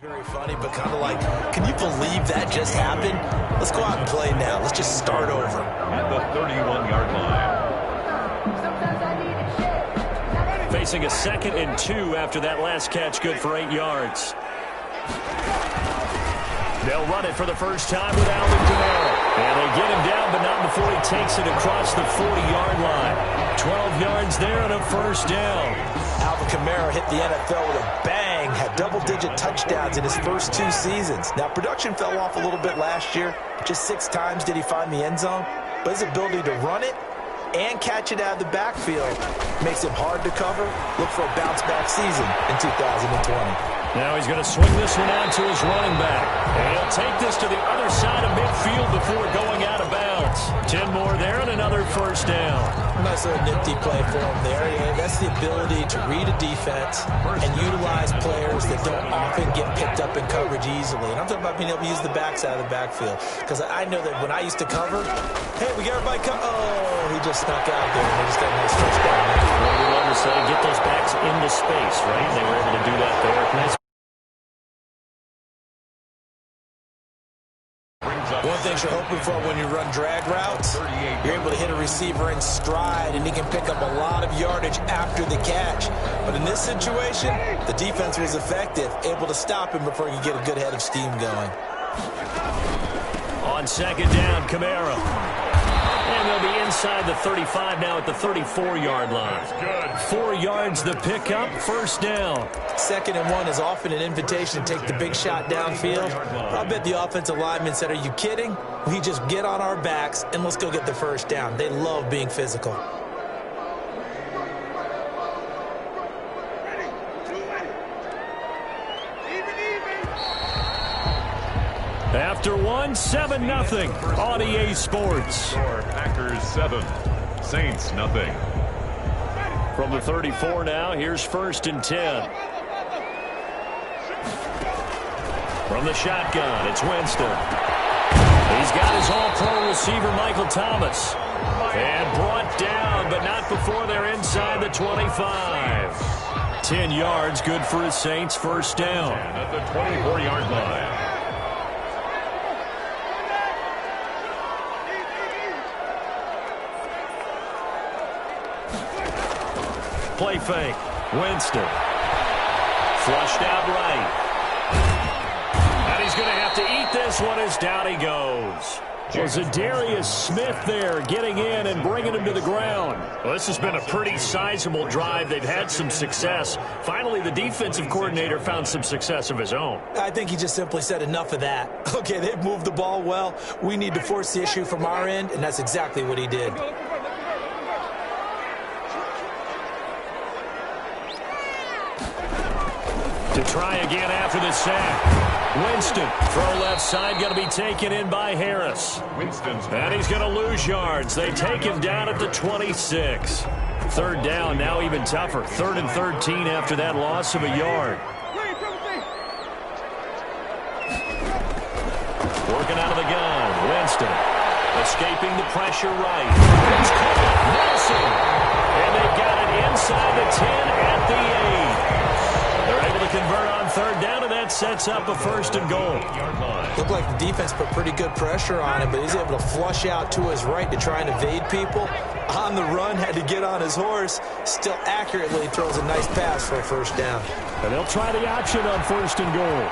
Very funny, but kind of like, can you believe that just happened? Let's go out and play now. Let's just start over. At the 31-yard line. Facing a 2nd and 2 after that last catch, good for 8 yards. They'll run it for the first time with Alvin Kamara. And they get him down, but not before he takes it across the 40-yard line. 12 yards there and a first down. Alvin Kamara hit the NFL with a bang, had double-digit touchdowns in his first 2 seasons. Now, production fell off a little bit last year. Just 6 times did he find the end zone. But his ability to run it and catch it out of the backfield makes him hard to cover. Look for a bounce-back season in 2020. Now he's going to swing this one out to his running back. And he'll take this to the other side of midfield before going out of bounds. 10 more there and another first down. Nice little nifty play for him there. Yeah, that's the ability to read a defense and utilize players that don't often get picked up in coverage easily. And I'm talking about being able to use the backs out of the backfield. Because I know that when I used to cover, hey, we got everybody come. Oh, he just snuck out there. And they just got a nice touchdown. Well, we love to say get those backs into space, right? They were able to do that there. Nice. One thing you're hoping for when you run drag routes, you're able to hit a receiver in stride, and he can pick up a lot of yardage after the catch. But in this situation, the defense was effective, able to stop him before he could get a good head of steam going. On 2nd down, Kamara. And they'll be inside the 35 now at the 34-yard line. 4 yards the pickup, first down. 2nd and 1 is often an invitation to take the big shot downfield. I bet the offensive lineman said, are you kidding? We just get on our backs and let's go get the first down. They love being physical. After 1, 7-0 on EA Sports. Packers 7, Saints nothing. From the 34 now, here's 1st and 10. From the shotgun, it's Winston. He's got his all-pro receiver, Michael Thomas. And brought down, but not before they're inside the 25. 10 yards, good for his Saints, first down. And at the 24-yard line. Play fake. Winston. Flushed out right. And he's going to have to eat this one as down he goes. Was Zadarius Smith there getting in and bringing him to the ground. Well, this has been a pretty sizable drive. They've had some success. Finally, the defensive coordinator found some success of his own. I think he just simply said enough of that. Okay, they've moved the ball well. We need to force the issue from our end, and that's exactly what he did. To try again after the sack. Winston, throw left side, going to be taken in by Harris. And he's going to lose yards. They take him down at the 26. 3rd down, now even tougher. 3rd and 13 after that loss of a yard. Working out of the gun, Winston. Escaping the pressure right. It's Nelson. And they got it inside the 10 at the 8. They're able to convert on 3rd down, and that sets up a 1st and goal. Looked like the defense put pretty good pressure on him, but he's able to flush out to his right to try and evade people. On the run, had to get on his horse. Still accurately throws a nice pass for a 1st down. And they'll try the option on 1st and goal.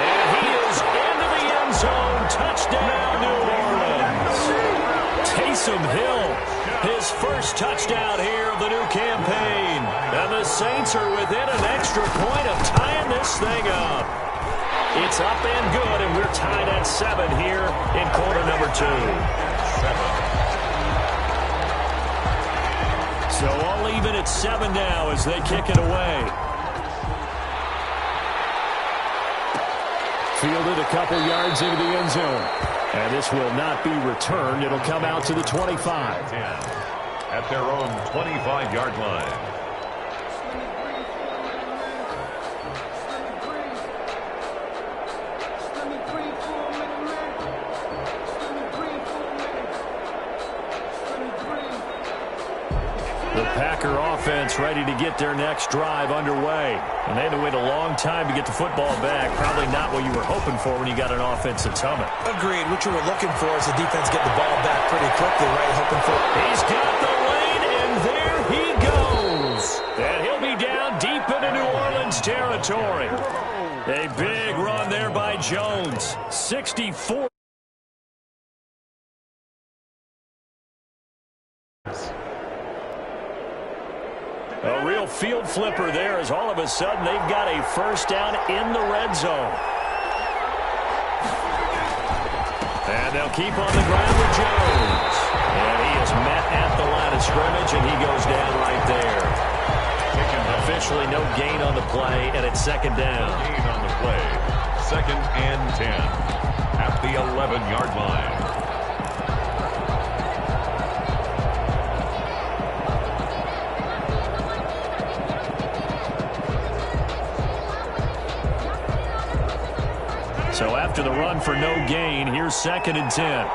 And he is into the end zone. Touchdown, New Orleans. Taysom Hill, his first touchdown here of the new campaign. And the Saints are within an extra point of tying this thing up. It's up and good, and we're tied at 7 here in quarter number 2. 7. So all even at 7 now as they kick it away. Fielded a couple yards into the end zone. And this will not be returned. It'll come out to the 25. At their own 25-yard line. The Packer offense ready to get their next drive underway. And they had to wait a long time to get the football back. Probably not what you were hoping for when you got an offense that's humming. Agreed. What you were looking for is the defense get the ball back pretty quickly, right? Hoping for. He's got the lane, and there he goes. And he'll be down deep into New Orleans territory. A big run there by Jones. 64. A real field flipper there as all of a sudden they've got a first down in the red zone. And they'll keep on the ground with Jones. And he is met at the line of scrimmage, and he goes down right there. Officially no gain on the play, and it's second down. Gain on the play. 2nd and 10 at the 11-yard line. So after the run for no gain, here's 2nd and 10.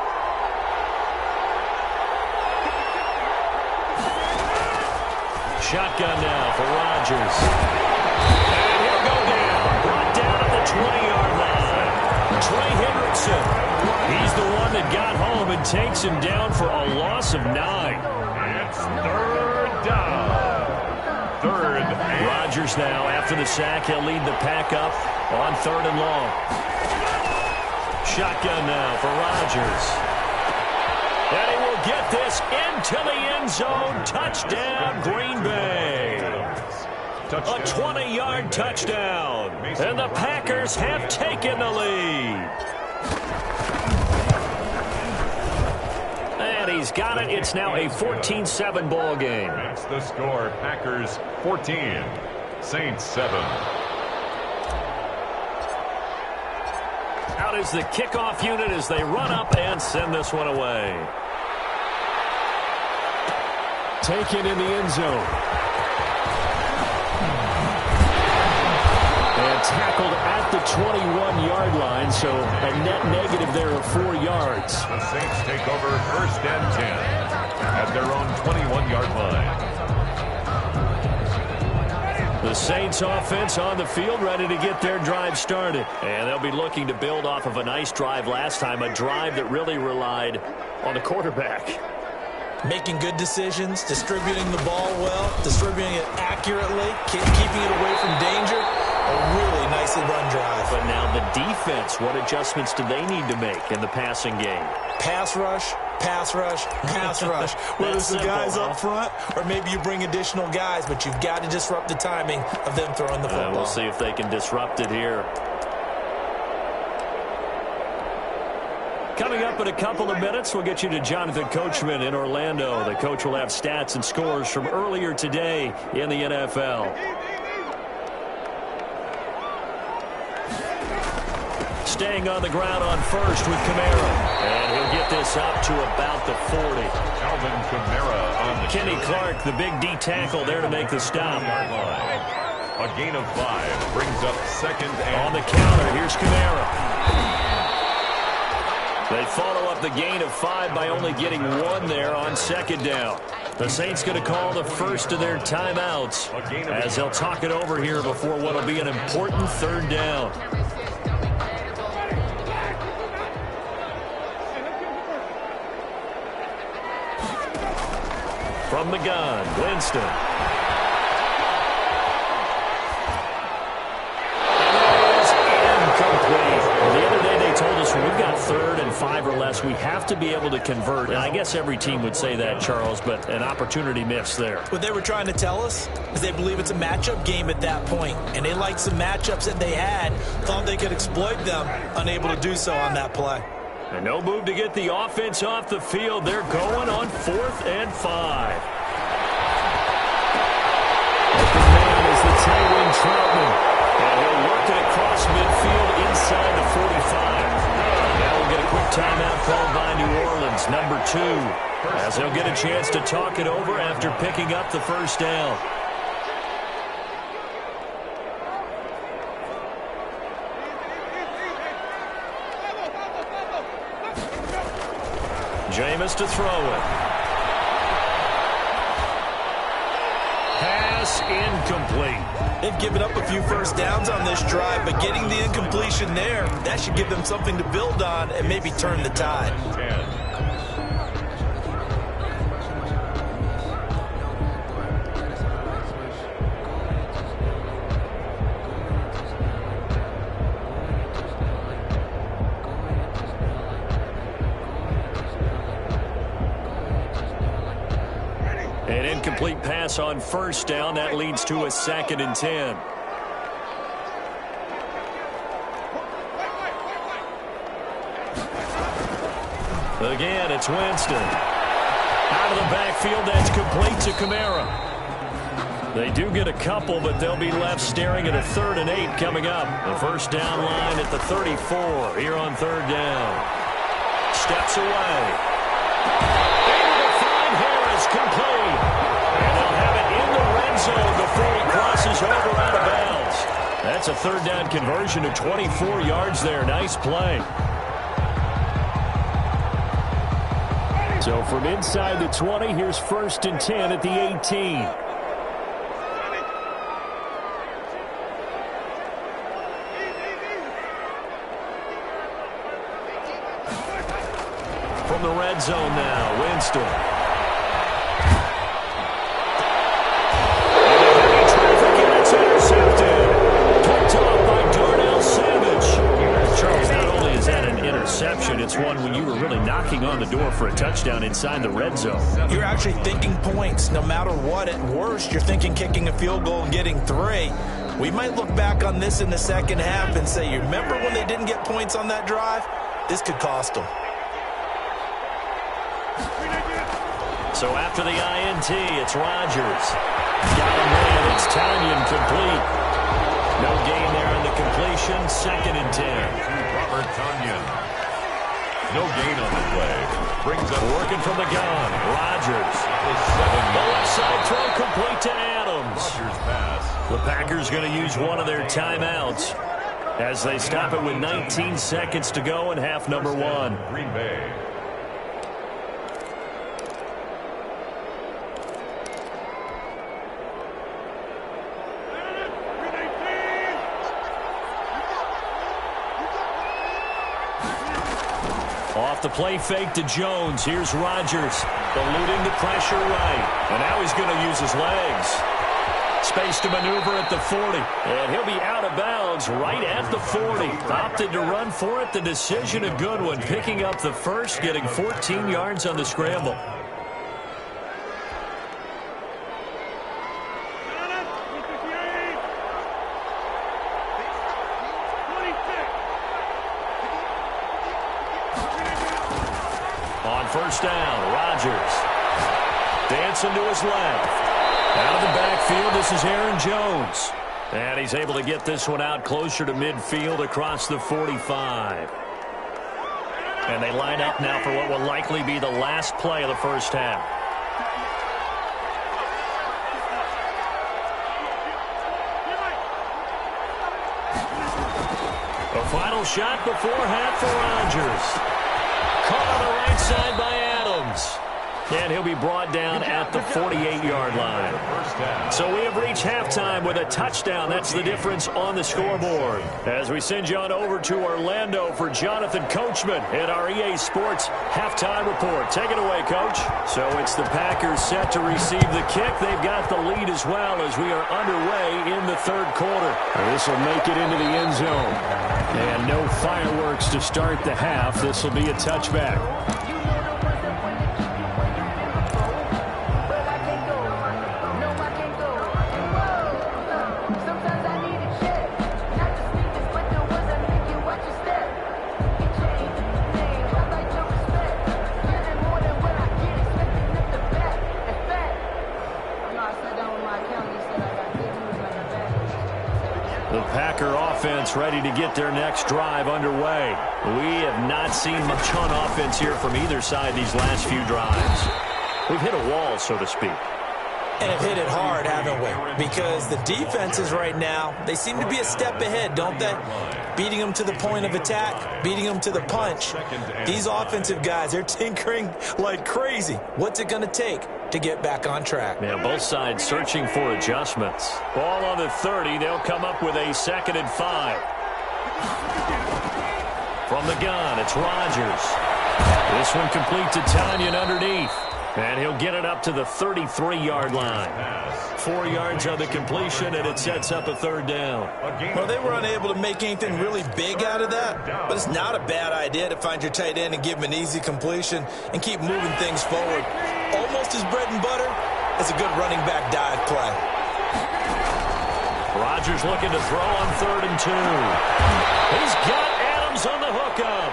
Shotgun now for Rodgers. And he'll go down. Brought down at the 20-yard line. Trey Hendrickson. He's the one that got home and takes him down for a loss of 9. It's 3rd down. 3rd. Rodgers now, after the sack, he'll lead the pack up on 3rd and long. Shotgun now for Rodgers. And he will get this into the end zone. Touchdown, Green Bay. A 20-yard touchdown. And the Packers have taken the lead. And he's got it. It's now a 14-7 ball game. That's the score. Packers 14, Saints 7. Out is the kickoff unit as they run up and send this one away. Taken in the end zone. And tackled at the 21-yard line, so a net negative there of 4 yards. The Saints take over 1st and 10 at their own 21-yard line. The Saints offense on the field ready to get their drive started. And they'll be looking to build off of a nice drive last time, a drive that really relied on the quarterback. Making good decisions, distributing the ball well, distributing it accurately, keeping it away from danger. A really nicely run drive. But now the defense, what adjustments do they need to make in the passing game? Pass rush, pass rush, pass rush. Whether it's the guys up front or maybe you bring additional guys, but you've got to disrupt the timing of them throwing the football. We'll see if they can disrupt it here. Coming up in a couple of minutes, we'll get you to Jonathan Coachman in Orlando. The coach will have stats and scores from earlier today in the NFL. Staying on the ground on first with Kamara. And he'll get this up to about the 40. Alvin Kamara on the Kenny Clark, the big D tackle there to make the stop. A gain of 5 brings up 2nd and... On the counter, here's Kamara. They follow up the gain of 5 by only getting 1 there on 2nd down. The Saints going to call the first of their timeouts as they'll talk it over here before what will be an important 3rd down. From the gun, Winston. And that is incomplete. The other day they told us when we've got 3rd and 5 or less, we have to be able to convert. And I guess every team would say that, Charles, but an opportunity missed there. What they were trying to tell us is they believe it's a matchup game at that point, and they liked some matchups that they had, thought they could exploit them, unable to do so on that play. And no move to get the offense off the field. They're going on 4th and 5. Open man is the Tywin Troutman. And he'll work it across midfield inside the 45. Now we'll get a quick timeout called by New Orleans, number 2. As they'll get a chance to talk it over after picking up the first down. Jameis to throw it. pass incomplete. They've given up a few first downs on this drive, but getting the incompletion there, that should give them something to build on and maybe turn the tide. 10. An incomplete pass on first down. That leads to a 2nd and 10. Again, it's Winston. Out of the backfield, that's complete to Kamara. They do get a couple, but they'll be left staring at a 3rd and 8 coming up. The first down line at the 34 here on 3rd down. Steps away. Able to find Harris, complete. And they'll have it in the red zone before he crosses over out of bounds. That's a 3rd down conversion of 24 yards there. Nice play. So from inside the 20, here's 1st and 10 at the 18. From the red zone now, Winston. Traffic, and it's intercepted. Picked off by Darnell Savage. Charles, not only is that an interception, it's one when you were really knocking on the door for a touchdown inside the red zone. You're actually thinking points no matter what. At worst, you're thinking kicking a field goal and getting 3. We might look back on this in the second half and say, you remember when they didn't get points on that drive? This could cost them. So after the INT, it's Rodgers. Got him in. It's Tanyan complete. No gain there on the completion. 2nd and 10. Robert Tanyan. No gain on the play. Brings up working from the gun. Rodgers. The left side throw complete to Adams. Rodgers pass. The Packers going to use one of their timeouts as they stop it with 19 seconds to go in half number 1. Green Bay. Off the play fake to Jones. Here's Rodgers. Eluding the pressure right. And now he's going to use his legs. Space to maneuver at the 40. And he'll be out of bounds right at the 40. Opted to run for it. The decision a good one. Picking up the first, getting 14 yards on the scramble. First down, Rodgers. Dancing to his left. Out of the backfield, this is Aaron Jones. And he's able to get this one out closer to midfield across the 45. And they line up now for what will likely be the last play of the first half. A final shot before half for Rodgers. Caught on the right side by Adams. And he'll be brought down at the 48-yard line. So we have reached halftime with a touchdown. That's the difference on the scoreboard. As we send you on over to Orlando for Jonathan Coachman in our EA Sports halftime report. Take it away, Coach. So it's the Packers set to receive the kick. They've got the lead as well as we are underway in the 3rd quarter. This will make it into the end zone. And no fireworks to start the half. This will be a touchback. The Packer offense ready to get their next drive underway. We have not seen much on offense here from either side these last few drives. We've hit a wall, so to speak. And have hit it hard, haven't we? Because the defenses right now, they seem to be a step ahead, don't they? Beating them to the point of attack, beating them to the punch. These offensive guys, they're tinkering like crazy. What's it going to take? to get back on track. Yeah, both sides searching for adjustments. Ball on the 30. They'll come up with a 2nd and 5. From the gun, it's Rodgers. This one complete to Tanyan underneath. And he'll get it up to the 33-yard line. 4 yards on the completion, and it sets up a 3rd down. Well, they were unable to make anything really big out of that, but it's not a bad idea to find your tight end and give him an easy completion and keep moving things forward. Almost his bread and butter is a good running back dive play. Rodgers looking to throw on 3rd and 2. He's got Adams on the hookup.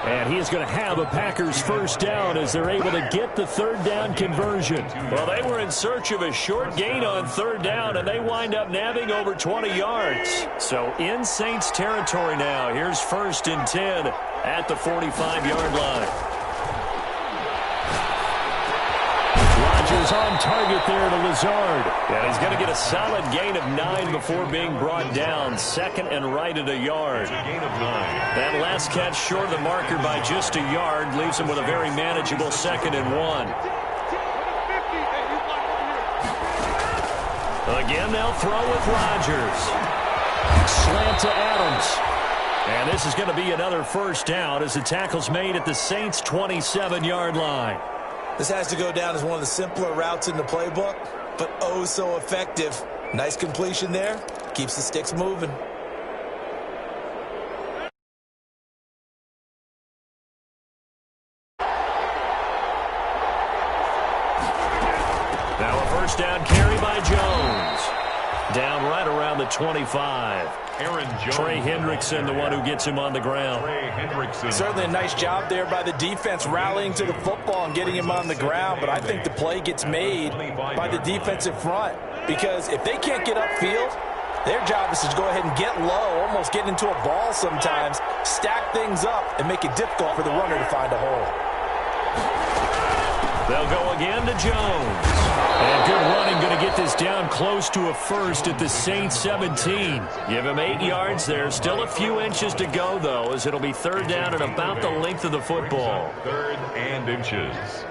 And he is going to have a Packers 1st down as they're able to get the 3rd down conversion. Well, they were in search of a short gain on 3rd down, and they wind up nabbing over 20 yards. So in Saints territory now. Here's 1st and 10 at the 45-yard line. Rodgers on target there to Lazard. And he's going to get a solid gain of 9 before being brought down. 2nd and right at a yard. Gain of 9. That last catch short of the marker by just a yard leaves him with a very manageable 2nd and 1. Again, they'll throw with Rodgers. Slant to Adams. And this is going to be another 1st down as the tackle's made at the Saints' 27-yard line. This has to go down as one of the simpler routes in the playbook, but oh so effective. Nice completion there. Keeps the sticks moving. Now a 1st down carry by Jones. Down right around the 25. Aaron Jones. Trey Hendrickson, the one who gets him on the ground. Trey Hendrickson. Certainly a nice job there by the defense rallying to the football and getting him on the ground, but I think the play gets made by the defensive front because if they can't get upfield, their job is to go ahead and get low, almost get into a ball sometimes, stack things up, and make it difficult for the runner to find a hole. They'll go again to Jones. And good running, going to get this down close to a 1st at the Saints 17. Give him 8 yards there. Still a few inches to go, though, as it'll be 3rd down and about the length of the football. 3rd and inches.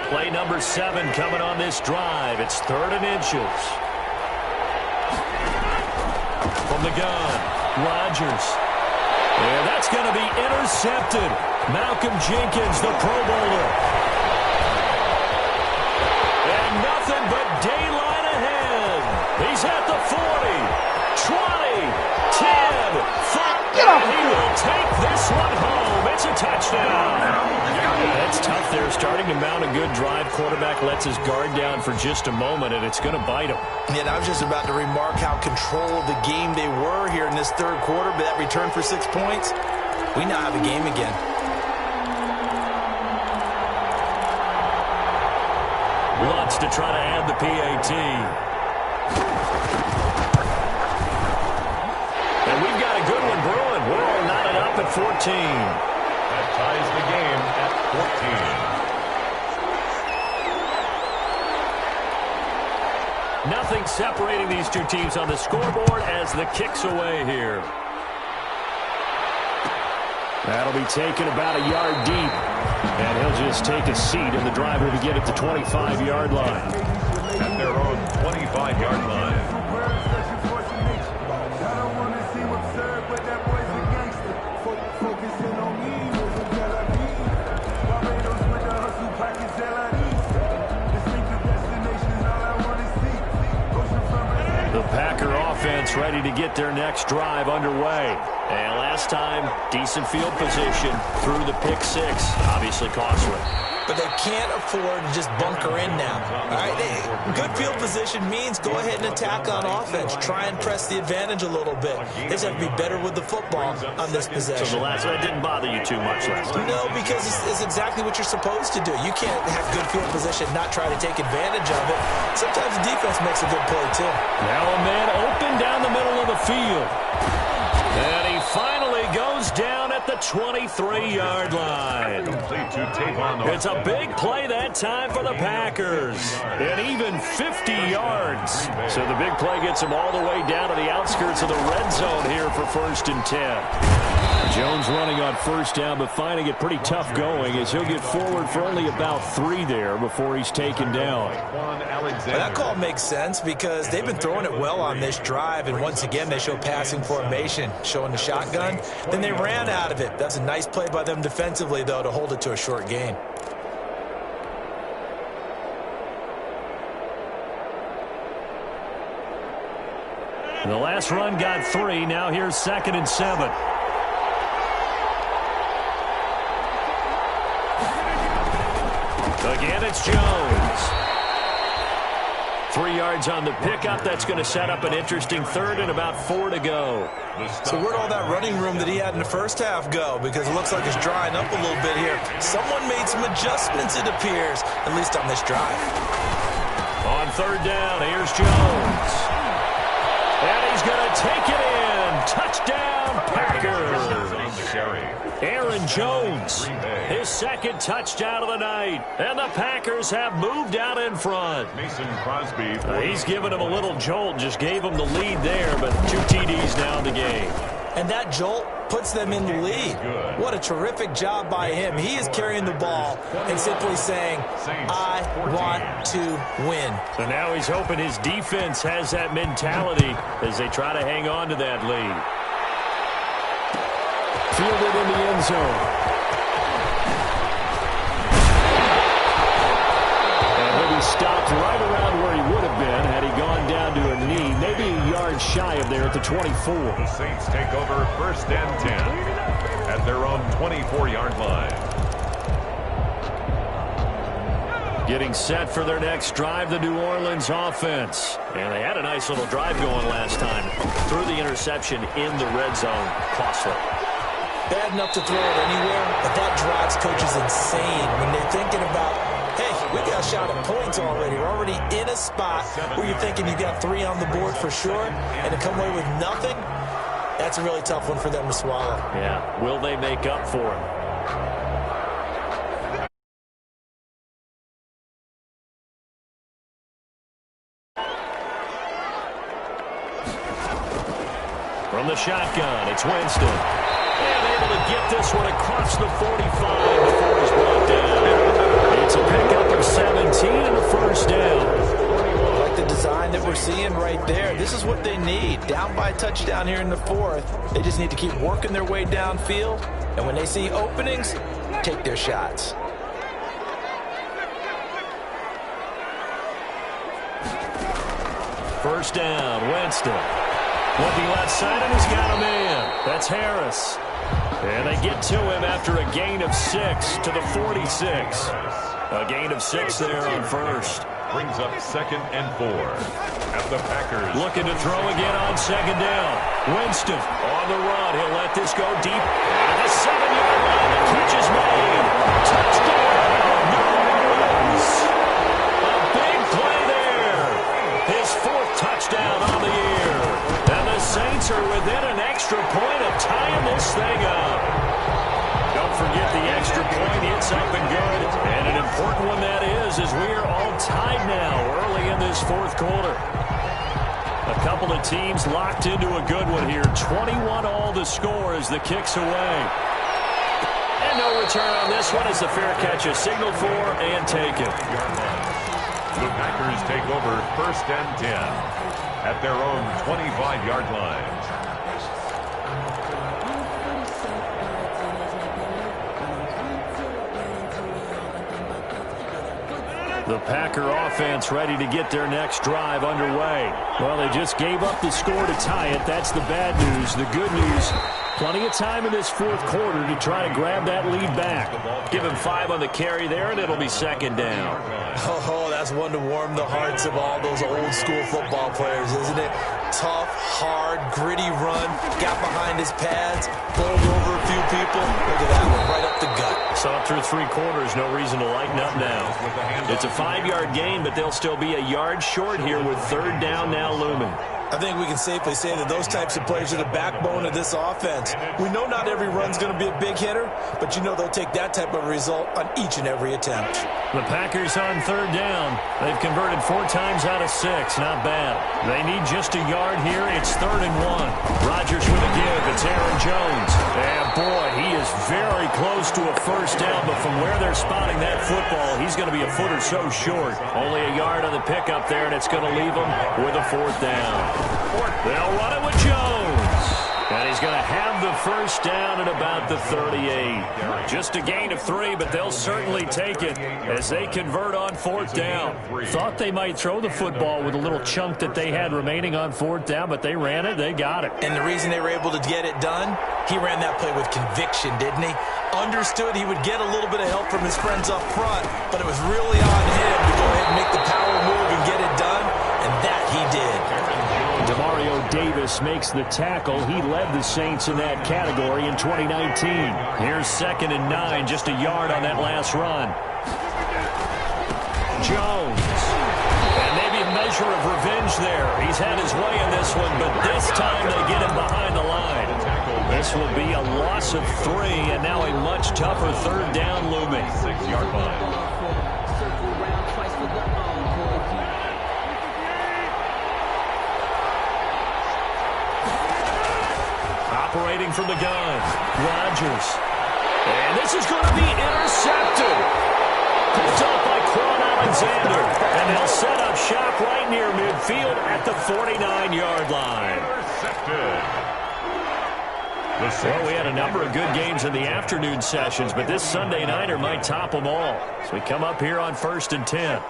Play number 7 coming on this drive. It's 3rd and inches. From the gun, Rodgers. And that's going to be intercepted. Malcolm Jenkins, the Pro Bowler. And nothing but daylight ahead. He's at the 40, 20, 10, 5. He will take this one home. It's a touchdown. That's tough there, starting to mount a good drive. Quarterback lets his guard down for just a moment, and it's going to bite him. Yeah, I was just about to remark how control of the game they were here in this 3rd quarter, but that return for 6 points, we now have a game again. Wants to try to add the PAT. And we've got a good one brewing. We're all knotted up at 14. That ties the game at 14. Nothing separating these two teams on the scoreboard as the kick's away here. That'll be taken about a yard deep. And he'll just take a seat, and the drive will begin at the 25-yard line. At their own 25-yard line. The Packer offense ready to get their next drive underway. And last time, decent field position through the pick 6. Obviously costly. But they can't afford to just bunker in now. All right, good field position means go ahead and attack on offense. Try and press the advantage a little bit. They just have to be better with the football on this possession. So the last one didn't bother you too much last time? No, because it's exactly what you're supposed to do. You can't have good field position, not try to take advantage of it. Sometimes the defense makes a good play, too. Now a man open down the middle of the field. And he finally goes down at at the 23-yard line. It's a big play that time for the Packers. And even 50 yards. So the big play gets them all the way down to the outskirts of the red zone here for 1st and 10. Jones running on 1st down, but finding it pretty tough going as he'll get forward for only about 3 there before he's taken down. Well, that call makes sense because they've been throwing it well on this drive, and once again they show passing formation, showing the shotgun. Then they ran out of it. That's a nice play by them defensively, though, to hold it to a short gain. The last run got 3. Now here's 2nd and 7. Again, it's Jones. 3 yards on the pickup. That's going to set up an interesting 3rd and about 4 to go. So where'd all that running room that he had in the first half go? Because it looks like it's drying up a little bit here. Someone made some adjustments, it appears, at least on this drive. On 3rd down, here's Jones. And he's going to take it in. Touchdown, Packers. Aaron Jones, his 2nd touchdown of the night. And the Packers have moved out in front. Mason Crosby. He's given him a little jolt, just gave him the lead there, but 2 TDs now in the game. And that jolt puts them in the lead. What a terrific job by him. He is carrying the ball and simply saying, I want to win. So now he's hoping his defense has that mentality as they try to hang on to that lead. Fielded in the end zone. And he'll be stopped right around where he would have been had he gone down to a knee, maybe a yard shy of there at the 24. The Saints take over 1st and 10 at their own 24-yard line. Getting set for their next drive, the New Orleans offense. And they had a nice little drive going last time. Threw the interception in the red zone. Costly. Bad enough to throw it anywhere, but that drives coaches insane when they're thinking about, hey, we got a shot at points already. We're already in a spot where you're thinking you got 3 on the board for sure, and to come away with nothing, that's a really tough one for them to swallow. Yeah, will they make up for it? From the shotgun, it's Winston. And able to get this one across the 45 before he's brought down. It's a pickup of 17 and a 1st down. Like the design that we're seeing right there. This is what they need. Down by a touchdown here in the 4th. They just need to keep working their way downfield. And when they see openings, take their shots. First down, Winston. Looking left side, and he's got a man. That's Harris. And they get to him after a gain of 6 to the 46. A gain of 6 there on 1st. Brings up 2nd and 4. At the Packers. Looking to throw again on 2nd down. Winston on the run. He'll let this go deep. At the 7-yard line, the catch is made. Touchdown, New Orleans. A big play there. His 4th touchdown on the year. And the Saints are within an extra point of tying this thing up. Don't forget the extra point. It's up and good. And an important one that is, as we are all tied now early in this 4th quarter. A couple of teams locked into a good one here. 21 all the score as the kick's away. And no return on this one as the fair catch is signaled for and taken. The Packers take over 1st and 10 at their own 25-yard line. The Packer offense ready to get their next drive underway. Well, they just gave up the score to tie it. That's the bad news. The good news, plenty of time in this 4th quarter to try to grab that lead back. Give him 5 on the carry there, and it'll be 2nd down. Oh, that's one to warm the hearts of all those old-school football players, isn't it? Tough, hard, gritty run. Got behind his pads, bowled over a few people. Look at that one, right up the gut. Saw through 3 quarters, no reason to lighten up now. It's a 5-yard gain, but they'll still be a yard short here with 3rd down now looming. I think we can safely say that those types of players are the backbone of this offense. We know not every run's going to be a big hitter, but you know they'll take that type of result on each and every attempt. The Packers on third down. They've converted 4 times out of 6. Not bad. They need just a yard here. It's 3rd and 1. Rodgers with a give. It's Aaron Jones. And boy, he is very close to a first down, but from where they're spotting that football, he's going to be a foot or so short. Only a yard on the pickup there, and it's going to leave him with a 4th down. They'll run it with Jones. And he's going to have the first down at about the 38. Just a gain of 3, but they'll certainly take it as they convert on 4th down. Thought they might throw the football with a little chunk that they had remaining on 4th down, but they ran it. They got it. And the reason they were able to get it done, he ran that play with conviction, didn't he? Understood he would get a little bit of help from his friends up front, but it was really on him to go ahead and make the power move and get it done, and that he did. Demario Davis makes the tackle. He led the Saints in that category in 2019. Here's 2nd and 9, just a yard on that last run. Jones. And maybe a measure of revenge there. He's had his way in this one, but this time they get him behind the line. This will be a loss of 3, and now a much tougher 3rd down looming. 6-yard line. Operating from the gun, Rodgers. And this is going to be intercepted. Picked up by Quan Alexander. And they'll set up shop right near midfield at the 49-yard line. Well, we had a number of good games in the afternoon sessions, but this Sunday nighter might top them all. So we come up here on 1st and 10.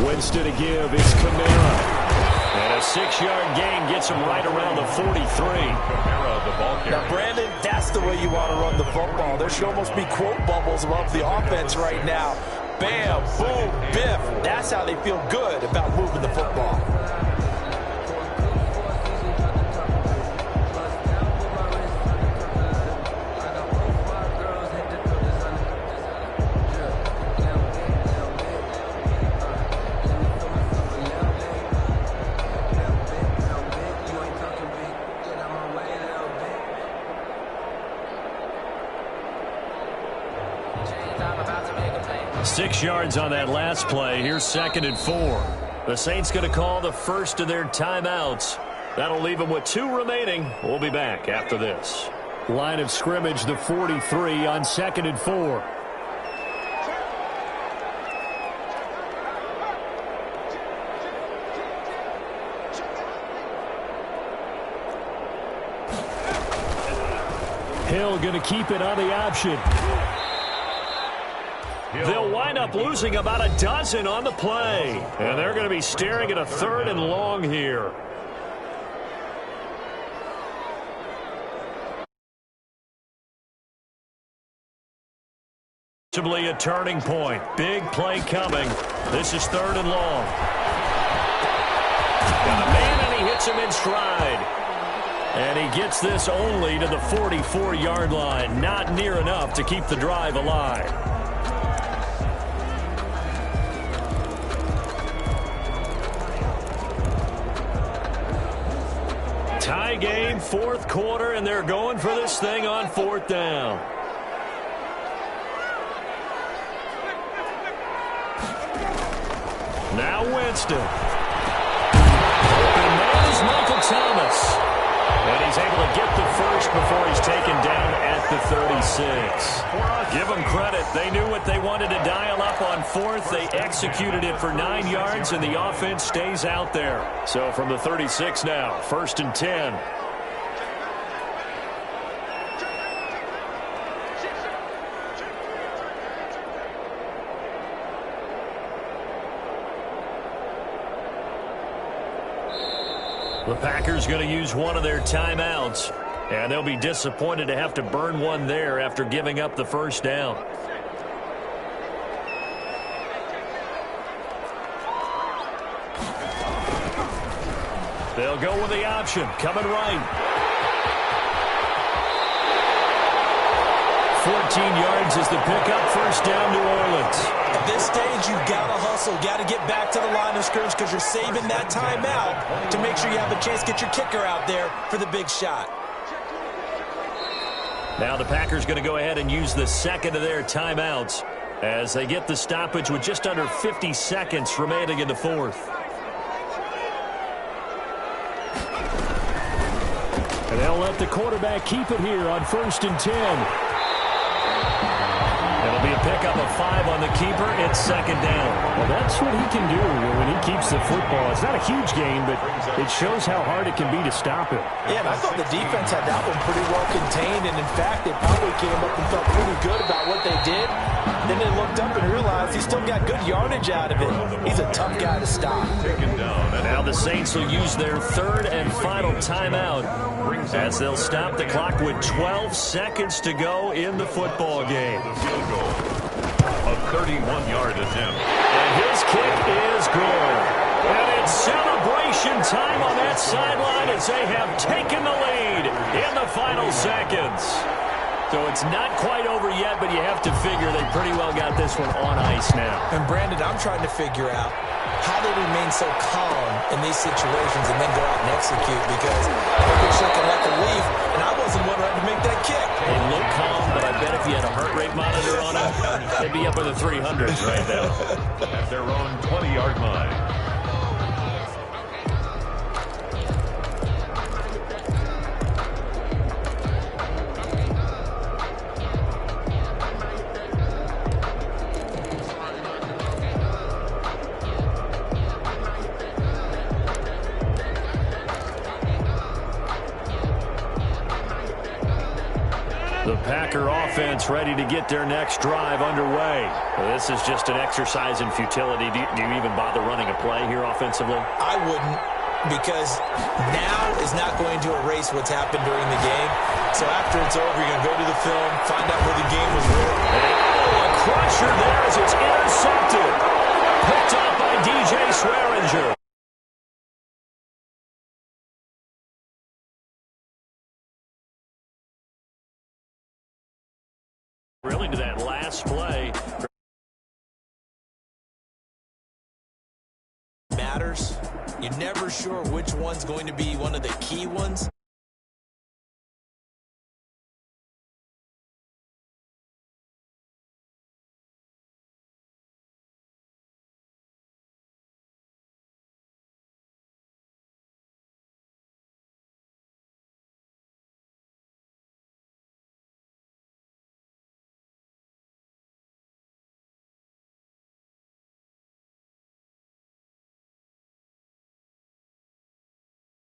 Winston to give. It's Kamara. And a 6-yard gain gets him right around the 43. Kamara, the ball carrier. Now, Brandon, that's the way you want to run the football. There should almost be quote bubbles above the offense right now. Bam, boom, biff. That's how they feel good about moving the football. Six yards on that last play. Here's 2nd and 4. The Saints going to call the first of their timeouts. That'll leave them with 2 remaining. We'll be back after this. Line of scrimmage, the 43 on 2nd and 4. Hill going to keep it on the option. They'll wind up losing about a dozen on the play. And they're going to be staring at a 3rd and long here. Possibly a turning point. Big play coming. This is 3rd and long. Got a man, and he hits him in stride. And he gets this only to the 44-yard line. Not near enough to keep the drive alive. Tie game, 4th quarter, and they're going for this thing on 4th down. Now Winston. Open man is Michael Thomas. And he's able to get the first before he's taken down at the 36. Give them credit. They knew what they wanted to dial up on 4th. They executed it for 9 yards, and the offense stays out there. So from the 36 now, 1st and 10. The Packers going to use one of their timeouts, and they'll be disappointed to have to burn one there after giving up the first down. They'll go with the option, coming right. 14 yards is the pickup. First down, New Orleans. At this stage, you've got to hustle. Got to get back to the line of scrimmage because you're saving that timeout to make sure you have a chance to get your kicker out there for the big shot. Now the Packers going to go ahead and use the second of their timeouts as they get the stoppage with just under 50 seconds remaining in the fourth. And they'll let the quarterback keep it here on 1st and 10. It'll be a pickup of 5 on the keeper. It's second down. Well, that's what he can do when he keeps the football. It's not a huge gain, but it shows how hard it can be to stop it. Yeah, and I thought the defense had that one pretty well contained, and in fact, they probably came up and felt pretty good about what they did. Then they looked up and realized he still got good yardage out of it. He's a tough guy to stop. Taken down. And now the Saints will use their third and final timeout as they'll stop the clock with 12 seconds to go in the football game. The field goal. A 31-yard attempt. And his kick is good. And it's celebration time on that sideline as they have taken the lead in the final seconds. So it's not quite over yet, but you have to figure they pretty well got this one on ice now. And Brandon, I'm trying to figure out how they remain so calm in these situations and then go out and execute, because I've been shaking like a leaf, and I wasn't one ready to make that kick. They look calm, but I bet if you had a heart rate monitor on them, they'd be up in the 300s right now. At their own 20-yard line. The Packer offense ready to get their next drive underway. Well, this is just an exercise in futility. Do you even bother running a play here offensively? I wouldn't, because now is not going to erase what's happened during the game. So after it's over, you're going to go to the film, find out where the game was won. Oh, a crusher there as it's intercepted. Picked up by DJ Swearinger. Really to that last play. Matters. You're never sure which one's going to be one of the key ones.